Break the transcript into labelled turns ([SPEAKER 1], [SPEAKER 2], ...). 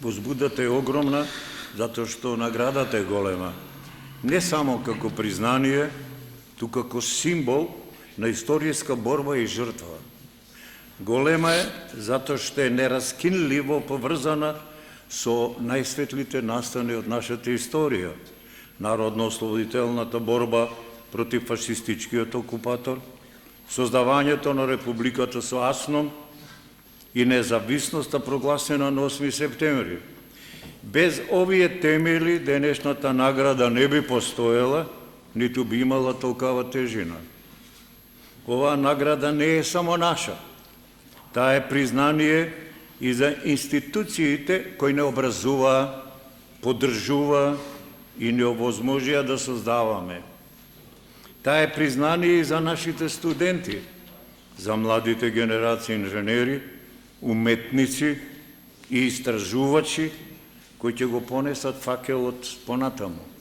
[SPEAKER 1] Возбудата е огромна, затоа што наградата е голема. Не само како признание, туку како символ на историјска борба и жртва. Голема е затоа што е нераскинливо поврзана со најсветлите настани од нашата историја. Народно-ослободителната борба против фашистичкиот окупатор, создавањето на Републиката со Асном и независноста прогласена на 8 септември. Без овие темели денешната награда не би постоела, ниту би имала толкова тежина. Оваа награда не е само наша. Таа е признание и за институциите кои не образуваа, поддржуваа и не овозможија да создаваме. Таа е признание и за нашите студенти, за младите генерации инженери, уметници и истражувачи кои ќе го понесат факелот понатаму.